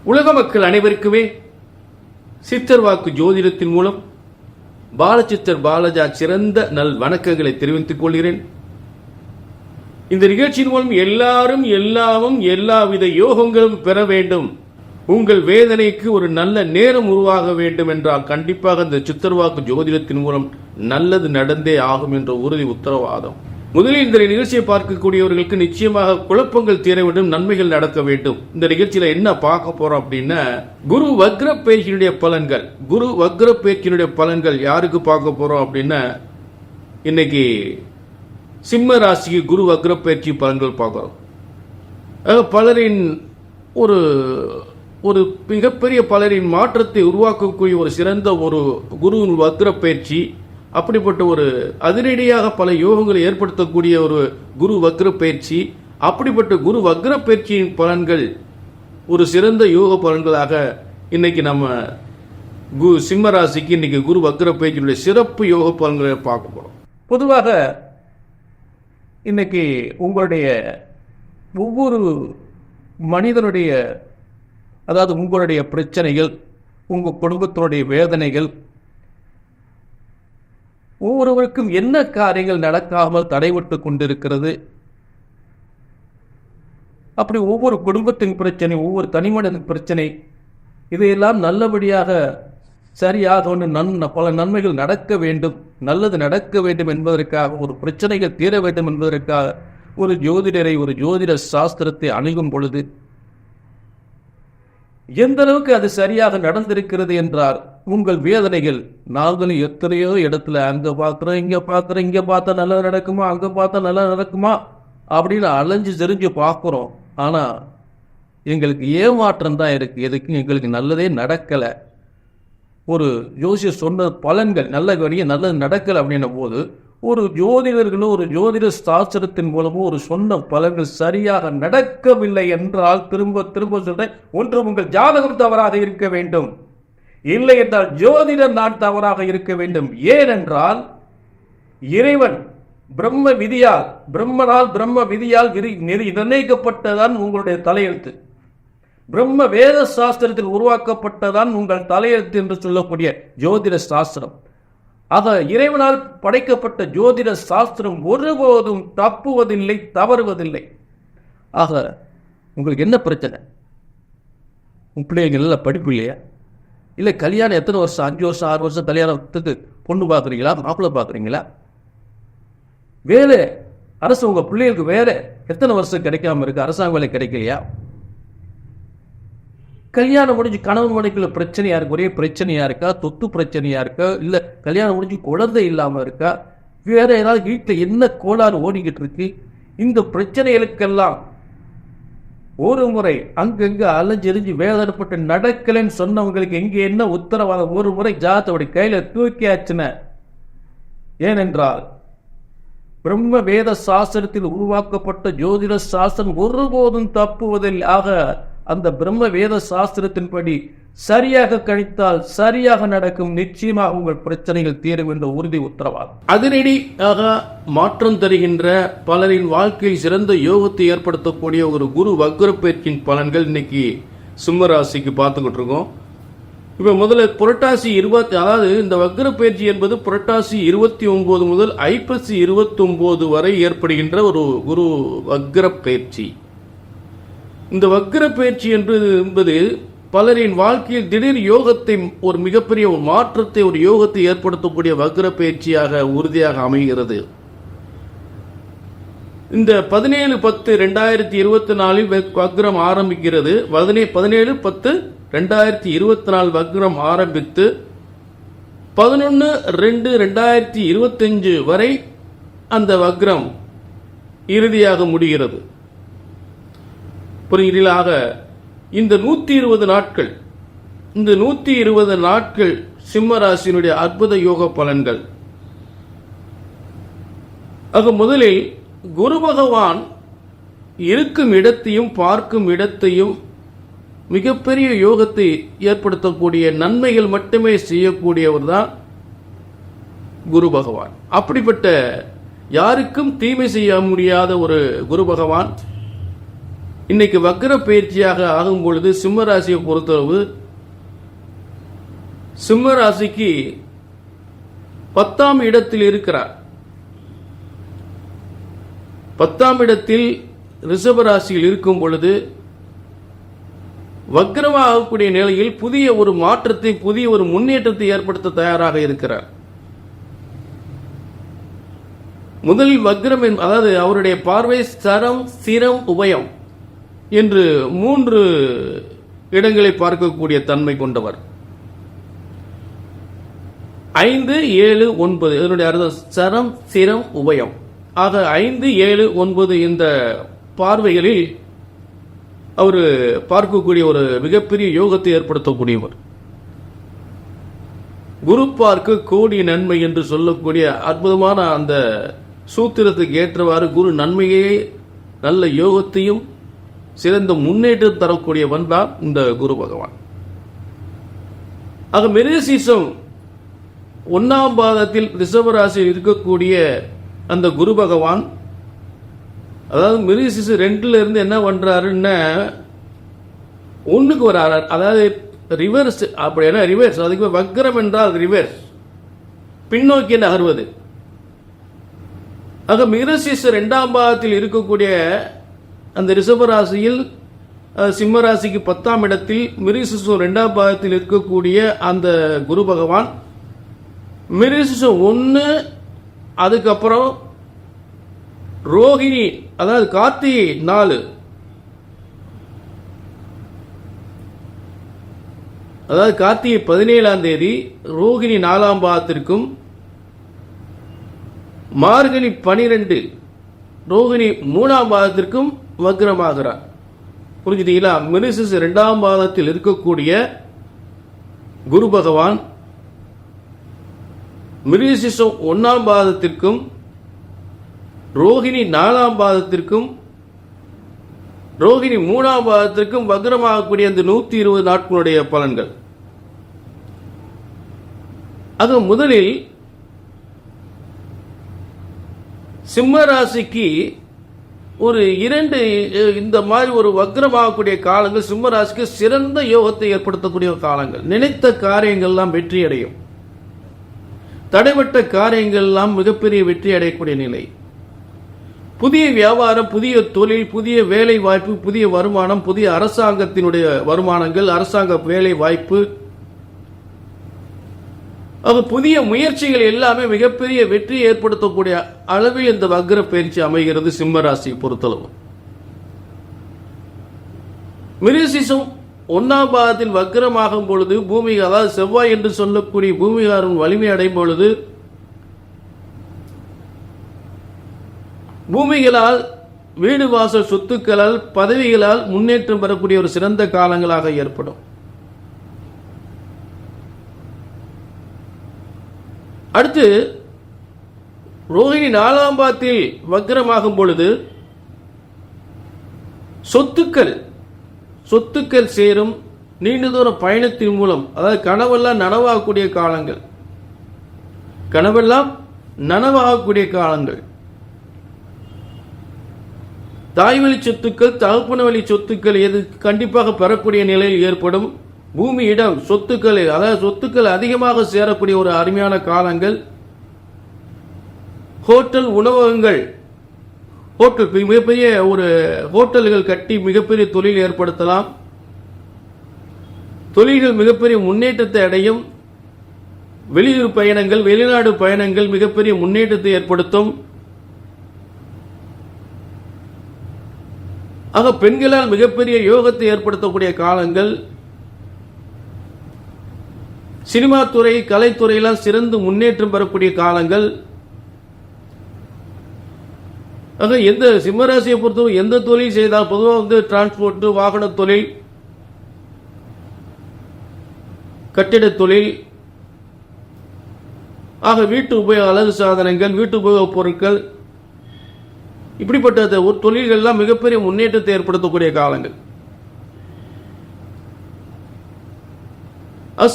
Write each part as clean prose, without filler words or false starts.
உலக மக்கள் அனைவருக்குமே சித்தர் வாக்கு ஜோதிடத்தின் மூலம் பாலச்சித்தர் பாலாஜா சிறந்த நல் வணக்கங்களை தெரிவித்துக் கொள்கிறேன். இந்த நிகழ்ச்சியின் மூலம் எல்லாரும் எல்லாவித யோகங்களும் பெற வேண்டும், உங்கள் வேதனைக்கு ஒரு நல்ல நேரம் உருவாக வேண்டும் என்றால் கண்டிப்பாக இந்த சித்தர் வாக்கு ஜோதிடத்தின் மூலம் நல்லது நடந்தே ஆகும் என்ற உறுதி உத்தரவாதம். முதலில் இந்த நிகழ்ச்சியை பார்க்கக்கூடியவர்களுக்கு நிச்சயமாக குழப்பங்கள் தீர வேண்டும், நன்மைகள் நடக்க வேண்டும். இந்த நிகழ்ச்சியில என்ன பார்க்க போறோம் அப்படின்னா, குரு வக்ர பயிற்சியினுடைய பலன்கள். குரு வக்ர பயிற்சியினுடைய பலன்கள் யாருக்கு பார்க்க போறோம் அப்படின்னா, இன்னைக்கு சிம்ம ராசிக்கு குரு வக்ர பயிற்சி பலன்கள் பார்க்கிறோம். பலரின் ஒரு மிகப்பெரிய பலரின் மாற்றத்தை உருவாக்கக்கூடிய ஒரு சிறந்த ஒரு குரு வக்ர பயிற்சி. அப்படிப்பட்ட ஒரு அதிரடியாக பல யோகங்களை ஏற்படுத்தக்கூடிய ஒரு குரு வக்ர பயிற்சி. அப்படிப்பட்ட குரு வக்ர பயிற்சியின் பலன்கள் ஒரு சிறந்த யோக பலன்களாக இன்னைக்கு நம்ம சிம்ம ராசிக்கு இன்னைக்கு குரு வக்ர பயிற்சியினுடைய சிறப்பு யோக பலன்களை பார்க்க போறோம். பொதுவாக இன்னைக்கு உங்களுடைய ஒவ்வொரு மனிதனுடைய, அதாவது உங்களுடைய பிரச்சனைகள், உங்கள் குடும்பத்தினுடைய வேதனைகள், ஒவ்வொருவருக்கும் என்ன காரியங்கள் நடக்காமல் தடைபட்டு கொண்டிருக்கிறது, அப்படி ஒவ்வொரு குடும்பத்தின் பிரச்சனை, ஒவ்வொரு தனிமனிதன் பிரச்சனை, இதையெல்லாம் நல்லபடியாக சரியாக பல நன்மைகள் நடக்க வேண்டும், நல்லது நடக்க வேண்டும் என்பதற்காக, ஒரு பிரச்சனைகள் தீர வேண்டும் என்பதற்காக ஒரு ஜோதிடரை, ஒரு ஜோதிட சாஸ்திரத்தை அணுகும் பொழுது எந்த அளவுக்கு அது சரியாக நடந்திருக்கிறது என்றால், உங்கள் வேதனைகள், நாங்களும் எத்தனையோ இடத்துல அங்க பார்க்கிறோம், இங்க பார்க்கிறோம், இங்க பார்த்தா நல்லா நடக்குமா, அங்க பார்த்தா நல்லா நடக்குமா அப்படின்னு அலைஞ்சு தெரிஞ்சு பார்க்கிறோம். ஆனா எங்களுக்கு ஏமாற்றம் தான் இருக்கு, எதுக்கும் எங்களுக்கு நல்லதே நடக்கல. ஒரு ஜோசியர் சொன்ன பலன்கள் நல்ல வழியை நல்லது நடக்கல அப்படின்ன போது, ஒரு ஜோதிடர்களும் ஒரு ஜோதிட சாஸ்திரத்தின் மூலமும் ஒரு சொன்ன பலன்கள் சரியாக நடக்கவில்லை என்றால், திரும்ப திரும்ப சொல்றேன், ஒன்று உங்கள் ஜாதகம் தவறாக இருக்க வேண்டும், இல்லை என்றால் ஜோதிடர் நான் தவறாக இருக்க வேண்டும். ஏனென்றால் இறைவன் பிரம்ம விதியால் நிர்ணயிக்கப்பட்டதான் உங்களுடைய தலையெழுத்து. பிரம்ம வேத சாஸ்திரத்தில் உருவாக்கப்பட்டதான் உங்கள் தலையெழுத்து என்று சொல்லக்கூடிய ஜோதிட சாஸ்திரம். ஆக இறைவனால் படைக்கப்பட்ட ஜோதிட சாஸ்திரம் ஒருபோதும் தப்புவதில்லை, தவறுவதில்லை. ஆக உங்களுக்கு என்ன பிரச்சனை? உன் பிள்ளைங்க நல்லா படிப்பு இல்லையா, இல்லை கல்யாணம் எத்தனை வருஷம், 5 வருஷம் 6 வருஷம் கல்யாணத்துக்கு பொண்ணு பார்க்குறீங்களா, மாப்பிள்ளை பார்க்குறீங்களா, வேலை அரசு உங்கள் பிள்ளைகளுக்கு வேலை எத்தனை வருஷம் கிடைக்காம இருக்கு, அரசாங்க வேலை கிடைக்கலையா, கல்யாணம் முடிஞ்சு கணவன் மனைவிக்குள்ள பிரச்சனையா இருக்கு, ஒரே பிரச்சனையா இருக்கா, சொத்து பிரச்சனையா இருக்கா, இல்லை கல்யாணம் முடிஞ்சு குழந்தை இல்லாமல் இருக்கா, வேற ஏதாவது வீட்டில் என்ன கோளாறு ஓடிக்கிட்டு இருக்கு, இந்த பிரச்சனைகளுக்கெல்லாம் ஒரு முறை அங்கங்க அலைஞ்செறிஞ்சு வேதனைப்பட்டு நடக்கலன்னு சொன்னவங்களுக்கு எங்கே என்ன உத்தரவாதம்? ஒரு முறை ஜாதகத்தோட கையில தூக்கியாச்சுன. ஏனென்றால் பிரம்ம வேத சாஸ்திரத்தில் உருவாக்கப்பட்ட ஜோதிட சாஸ்திரம் ஒருபோதும் தப்புவதில். ஆக அந்த பிரம்ம வேத சாஸ்திரத்தின்படி சரியாக கணித்தால் சரியாக நடக்கும், நிச்சயமாக உங்கள் பிரச்சனைகள் தீரும் என்ற உறுதி உத்தரவாதம். அதிரடியாக மாற்றம் தருகின்ற பலரின் வாழ்க்கையில் சிறந்த யோகத்தை ஏற்படுத்தக்கூடிய ஒரு குரு வக்ர பயிற்சியின் பலன்கள் இன்னைக்கு சிம்ம ராசிக்கு பார்த்துக்கிட்டு இருக்கோம். இப்ப முதல்ல புரட்டாசி 20, அதாவது இந்த வக்ர பயிற்சி என்பது புரட்டாசி 29 முதல் ஐப்பசி 29 வரை ஏற்படுகின்ற ஒரு குரு வக்ர பயிற்சி. இந்த வக்ர பயிற்சி என்பது பலரின் வாழ்க்கையில் திடீர் யோகத்தை, ஒரு மிகப்பெரிய ஒரு மாற்றத்தை, ஒரு யோகத்தை ஏற்படுத்தக்கூடிய வக்ர பயிற்சியாக உறுதியாக அமைகிறது. இந்த 17/10/2024 வக்ரம் ஆரம்பிக்கிறது. 17/10/2024 வக்ரம் ஆரம்பித்து 11/2/2025 வரை அந்த வக்ரம் இறுதியாக முடிகிறது. புரிகிறீர்களாக? இந்த 120 நாட்கள், இந்த 120 நாட்கள் சிம்ம ராசியினுடைய அற்புத யோக பலன்கள். ஆக முதலில் குரு பகவான் இருக்கும் இடத்தையும் பார்க்கும் இடத்தையும் மிகப்பெரிய யோகத்தை ஏற்படுத்தக்கூடிய நன்மைகள் மட்டுமே செய்யக்கூடியவர் தான் குரு பகவான். அப்படிப்பட்ட யாருக்கும் தீமை செய்ய முடியாத ஒரு குரு பகவான் இன்னைக்கு வக்ர பயிற்சியாக ஆகும் பொழுது சிம்ம ராசியை பொறுத்தளவு சிம்ம ராசிக்கு 10ஆம் இடத்தில் இருக்கிறார். 10ஆம் இடத்தில் ரிஷப ராசியில் இருக்கும் பொழுது வக்ரமாகக்கூடிய நிலையில் புதிய ஒரு மாற்றத்தை, புதிய ஒரு முன்னேற்றத்தை ஏற்படுத்த தயாராக இருக்கிறார். முதலில் வக்ரம், அதாவது அவருடைய பார்வை சரம், சிரம், உபயம் என்று 3 இடங்களை பார்க்கக்கூடிய தன்மை கொண்டவர். 5, 7, 9 இதனுடைய அர்த்தம் சரம், சிரம், உபயம். ஆக 5, 7, 9 இந்த பார்வைகளில் அவர் பார்க்கக்கூடிய ஒரு மிகப்பெரிய யோகத்தை ஏற்படுத்தக்கூடியவர். குரு பார்க்க கோடி நன்மை என்று சொல்லக்கூடிய அற்புதமான அந்த சூத்திரத்துக்கு ஏற்றவாறு குரு நன்மையே, நல்ல யோகத்தையும் சிறந்த முன்னேற்றம் தரக்கூடியவன் தான் இந்த குரு பகவான். ஆக மிருகசீரிஷம் 1ஆம் பாதத்தில் ரிஷபராசியில் இருக்கக்கூடிய அந்த குரு பகவான், அதாவது மிருகசீரிஷம் 2ல இருந்து என்ன பண்றாருன்னா 1க்கு வராரு. அதாவது ரிவர்ஸ், அப்படின்னா ரிவர்ஸ், அதுக்கு வக்ரம் என்றால் ரிவர்ஸ், பின்னோக்கி நகர்வது. ஆக மிருகசீரிஷம் 2ஆம் பாதத்தில் இருக்கக்கூடிய அந்த ரிஷபராசியில் சிம்ம ராசிக்கு 10ஆம் இடத்தில் மிருகசீரிஷம் 2ஆம் பாதத்தில் இருக்கக்கூடிய அந்த குரு பகவான் மிருகசீரிஷம் 1, அதுக்கப்புறம் ரோகிணி, அதாவது கார்த்திகை 4, அதாவது கார்த்திகை 17ஆம் தேதி ரோகிணி 4ஆம் பாதத்திற்கும், மார்கழி 12 ரோகிணி 3ஆம் பாதத்திற்கும் வக்ரமாகிறார். புரிஞ்சுட்டீங்களா? மிருகசீரிஷம் 2ஆம் பாதத்தில் இருக்கக்கூடிய குரு பகவான் மிருகசீரிஷம் 1ஆம் பாதத்திற்கும், ரோகிணி 4ஆம் பாதத்திற்கும், ரோகிணி 3ஆம் பாதத்திற்கும் வக்ரமாகக்கூடிய அந்த 120 நாட்களுடைய பலன்கள். ஆக முதலில் சிம்ம ராசிக்கு ஒரு 2 இந்த மாதிரி ஒரு வக்ரமாகக்கூடிய காலங்கள் சிம்ம ராசிக்கு சிறந்த யோகத்தை ஏற்படுத்தக்கூடிய காலங்கள். நினைத்த காரியங்கள் எல்லாம் வெற்றி அடையும். தடைபட்ட காரியங்கள் எல்லாம் மிகப்பெரிய வெற்றி அடையக்கூடிய நிலை. புதிய வியாபாரம், புதிய தொழில், புதிய வேலை வாய்ப்பு, புதிய வருமானம், புதிய அரசாங்கத்தினுடைய வருமானங்கள், அரசாங்க வேலை வாய்ப்பு, புதிய முயற்சிகள் எல்லாமே மிகப்பெரிய வெற்றியை ஏற்படுத்தக்கூடிய அளவில் இந்த வக்ர பயிற்சி அமைகிறது சிம்ம ராசியை பொறுத்தளவு. மிருகசீரிஷம் 1ஆம் பாதத்தில் வக்ரமாகும் பொழுது பூமி, அதாவது செவ்வாய் என்று சொல்லக்கூடிய பூமிகாரன் வலிமை அடையும் பொழுது பூமிகளால், வீடு வாசல் சொத்துக்களால், பதவிகளால் முன்னேற்றம் பெறக்கூடிய ஒரு சிறந்த காலங்களாக ஏற்படும். அடுத்து ரோகிணி 4ஆம் பாதத்தில் வக்ரமாகும் பொழுது சொத்துக்கள் சேரும். நீண்ட தூர பயணத்தின் மூலம், அதாவது கனவெல்லாம் நனவாகக்கூடிய காலங்கள், நனவாகக்கூடிய காலங்கள். தாய்வழி சொத்துக்கள், தகப்பன வழி சொத்துக்கள் எது கண்டிப்பாக பெறக்கூடிய நிலையில் ஏற்படும். பூமி, இடம், சொத்துக்கள், அதாவது சொத்துக்கள் அதிகமாக சேரக்கூடிய ஒரு அருமையான காலங்கள். ஹோட்டல், உணவகங்கள், மிகப்பெரிய ஒரு ஹோட்டல்கள் கட்டி மிகப்பெரிய தொழில் ஏற்படுத்தலாம். தொழில்கள் மிகப்பெரிய முன்னேற்றத்தை அடையும். வெளியூர் பயணங்கள், வெளிநாடு பயணங்கள் மிகப்பெரிய முன்னேற்றத்தை ஏற்படுத்தும். ஆக பெண்களால் மிகப்பெரிய யோகத்தை ஏற்படுத்தக்கூடிய காலங்கள். சினிமா துறை, கலைத்துறையெல்லாம் சிறந்து முன்னேற்றம் பெறக்கூடிய காலங்கள். ஆக எந்த சிம்மராசியை பொறுத்தவரை எந்த தொழில் செய்தால், பொதுவாக டிரான்ஸ்போர்ட், வாகன தொழில், கட்டிட தொழில், ஆக வீட்டு உபயோக அழகு சாதனங்கள், வீட்டு உபயோகப் பொருட்கள், இப்படிப்பட்ட ஒரு தொழில்கள்லாம் மிகப்பெரிய முன்னேற்றத்தை ஏற்படுத்தக்கூடிய காலங்கள்.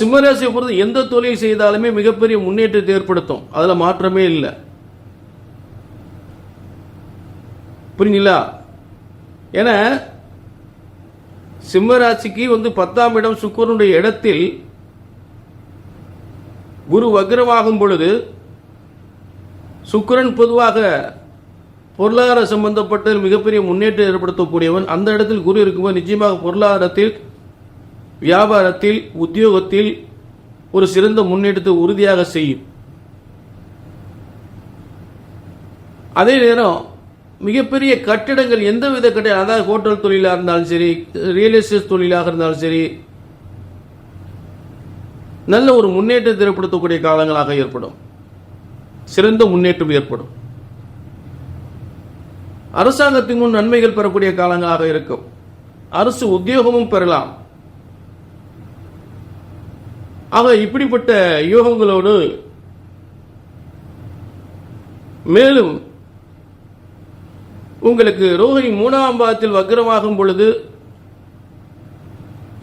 சிம்மராசியை பொறுத்து எந்த தொழில் செய்தாலுமே மிகப்பெரிய முன்னேற்றத்தை ஏற்படுத்தும். அதுல மாற்றமே இல்லை. புரியுங்களா? ஏன்னா சிம்ம ராசிக்கு 10ஆம் இடம் சுக்கிரனுடைய இடத்தில் குரு வக்ரமாகும் பொழுது, சுக்கிரன் பொதுவாக பொருளாதார சம்பந்தப்பட்ட மிகப்பெரிய முன்னேற்றம் ஏற்படுத்தக்கூடியவன். அந்த இடத்தில் குரு இருக்கும்போது நிச்சயமாக பொருளாதாரத்தில், வியாபாரத்தில், உத்தியோகத்தில் ஒரு சிறந்த முன்னேற்றத்தை உறுதியாக செய்யும். அதே நேரம் மிகப்பெரிய கட்டிடங்கள், எந்தவித கட்டிடம், அதாவது ஹோட்டல் தொழிலாக இருந்தாலும் சரி, ரியல் எஸ்டேட் தொழிலாக இருந்தாலும் சரி, நல்ல ஒரு முன்னேற்றத்தை ஏற்படுத்தக்கூடிய காலங்களாக ஏற்படும். சிறந்த முன்னேற்றம் ஏற்படும். அரசாங்கத்தின் முன் நன்மைகள் பெறக்கூடிய காலங்களாக இருக்கும். அரசு உத்தியோகமும் பெறலாம். ஆக இப்படிப்பட்ட யோகங்களோடு மேலும் உங்களுக்கு ரோஹிணி 3ஆம் பாவத்தில் வக்ரமாகும் பொழுது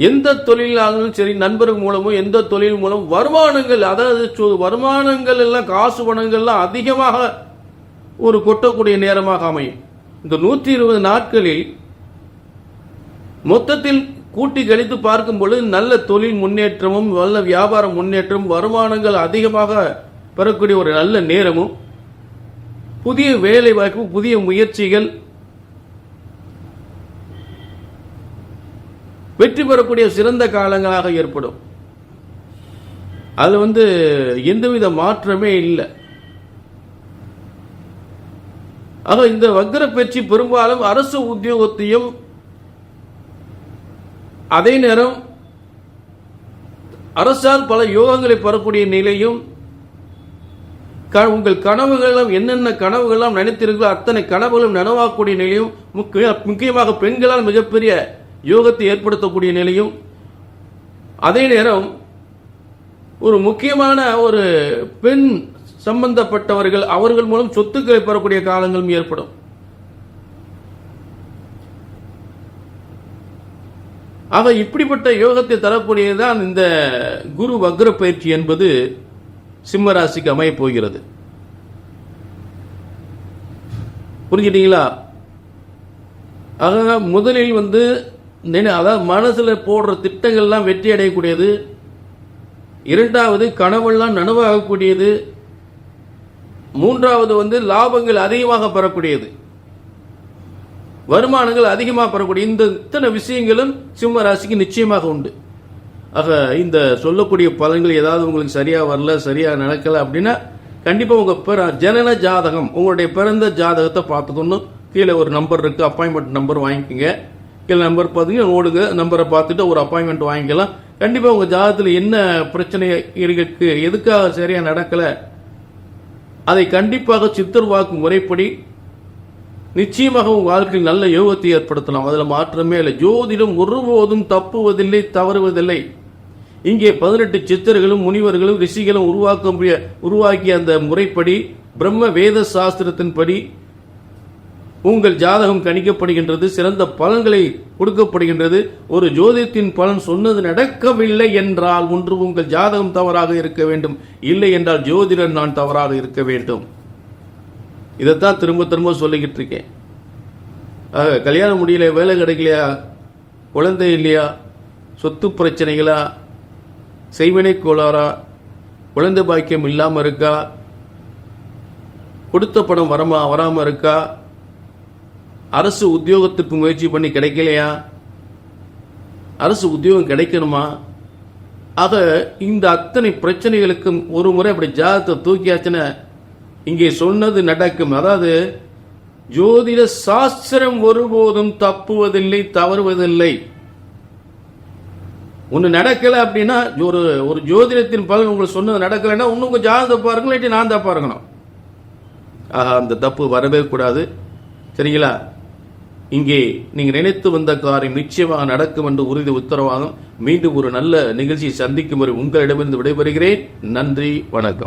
எந்த தொழிலாளர்களும் சரி, நண்பர்கள் மூலமோ எந்த தொழில் மூலம் வருமானங்கள், அதாவது வருமானங்கள் எல்லாம், காசு பணங்கள்லாம் அதிகமாக ஒரு கொட்டக்கூடிய நேரமாக அமையும். இந்த 120 நாட்களில் மொத்தத்தில் கூட்டி கழித்து பார்க்கும் பொழுது நல்ல தொழில் முன்னேற்றமும், நல்ல வியாபார முன்னேற்றம், வருமானங்கள் அதிகமாக பெறக்கூடிய ஒரு நல்ல நேரமும், புதிய வேலை வாய்ப்பு, புதிய முயற்சிகள், வெற்றி பெறக்கூடிய சிறந்த காலங்களாக ஏற்படும். அது எந்தவித மாற்றமே இல்லை. ஆக இந்த வக்ர பயிற்சி பெரும்பாலும் அரசு உத்தியோகத்தையும், அதே நேரம் அரசால் பல யோகங்களை பெறக்கூடிய நிலையும், உங்கள் கனவுகளும் என்னென்ன கனவுகள்லாம் நினைத்தீர்களோ அத்தனை கனவுகளும் நனவாக்கக்கூடிய நிலையும், முக்கியமாக பெண்களால் மிகப்பெரிய யோகத்தை ஏற்படுத்தக்கூடிய நிலையும், அதே நேரம் ஒரு முக்கியமான ஒரு பெண் சம்பந்தப்பட்டவர்கள், அவர்கள் மூலம் சொத்துக்களை பெறக்கூடிய காலங்களும் ஏற்படும். ஆக இப்படிப்பட்ட யோகத்தை தரக்கூடியதுதான் இந்த குரு வக்ர பயிற்சி என்பது சிம்ம ராசிக்கு அமையப் போகிறது. புரிஞ்சுட்டீங்களா? ஆக முதலில் அதாவது மனசுல போடுற திட்டங்கள்லாம் வெற்றி அடையக்கூடியது. இரண்டாவது கனவெல்லாம் நனவாகக்கூடியது. மூன்றாவது லாபங்கள் அதிகமாக பெறக்கூடியது, வருமானங்கள் அதிகமாக பெறக்கூடிய இந்த இத்தனை விஷயங்களும் சிம்ம ராசிக்கு நிச்சயமாக உண்டு. ஆக இந்த சொல்லக்கூடிய பலன்கள் ஏதாவது உங்களுக்கு சரியா வரல, சரியா நடக்கல அப்படின்னா கண்டிப்பா உங்க ஜனன ஜாதகம், உங்களுடைய பிறந்த ஜாதகத்தை பார்த்துக்கணும். கீழே ஒரு நம்பர் இருக்கு, அப்பாயின்மெண்ட் நம்பர் வாங்கிக்கோங்க. கீழே நம்பர் பார்த்தீங்க, ஓடுங்க, நம்பரை பார்த்துட்டு ஒரு அப்பாயின்மெண்ட் வாங்கிக்கலாம். கண்டிப்பா உங்க ஜாதகத்தில் என்ன பிரச்சனை இருக்கு, எதுக்காக சரியா நடக்கல, அதை கண்டிப்பாக சித்தர் வாக்கு முறைப்படி நிச்சயமாக உங்க வாழ்க்கையில் நல்ல யோகத்தை ஏற்படுத்தலாம். அதுல மாற்றமே இல்லை. ஜோதிடம் ஒருபோதும் தப்புவதில்லை, தவறுவதில்லை. இங்கே 18 சித்தர்களும் முனிவர்களும் ரிஷிகளும் உருவாக்கிய அந்த முறைப்படி, பிரம்ம வேத சாஸ்திரத்தின்படி உங்கள் ஜாதகம் கணிக்கப்படுகின்றது, சிறந்த பலன்களை கொடுக்கப்படுகின்றது. ஒரு ஜோதிடத்தின் பலன் சொன்னது நடக்கவில்லை என்றால் ஒன்று உங்கள் ஜாதகம் தவறாக இருக்க வேண்டும், இல்லை என்றால் ஜோதிடர் நான் தவறாக இருக்க வேண்டும். இதைத்தான் திரும்ப திரும்ப சொல்லிக்கிட்டு இருக்கேன். கல்யாணம் முடியல, வேலை கிடைக்கலையா, குழந்தை இல்லையா, சொத்து பிரச்சனைகளா, செய்வினை கோளாறா, குழந்தை பாக்கியம் இல்லாம இருக்கா, கொடுத்த பணம் வராம இருக்கா, அரசு உத்தியோகத்துக்கு முயற்சி பண்ணி கிடைக்கலையா, அரசு உத்தியோகம் கிடைக்கணுமா? ஆக இந்த அத்தனை பிரச்சனைகளுக்கும் ஒரு முறை அப்படி ஜாதகத்தை தூக்கியாச்சுன்னா இங்கே சொன்னது நடக்கும். அதாவது ஜோதிட சாஸ்திரம் ஒருபோதும் தப்புவதில்லை, தவறுவதில்லை. ஒன்று நடக்கல அப்படின்னா, ஒரு ஜோதிடத்தின் பலன் உங்களுக்கு சொன்னது நடக்கலைன்னா இன்னும் உங்க ஜாதகத்தை பாருங்க, இல்லாட்டி நான் தப்பா இருக்கணும். ஆஹா, அந்த தப்பு வரவே கூடாது. சரிங்களா? இங்கே நீங்க நினைத்து வந்த காரியம் நிச்சயமாக நடக்கும் என்று உறுதி உத்தரவாதம். மீண்டும் ஒரு நல்ல நிகழ்ச்சியை சந்திக்கும் வரை உங்களிடமிருந்து விடைபெறுகிறேன். நன்றி, வணக்கம்.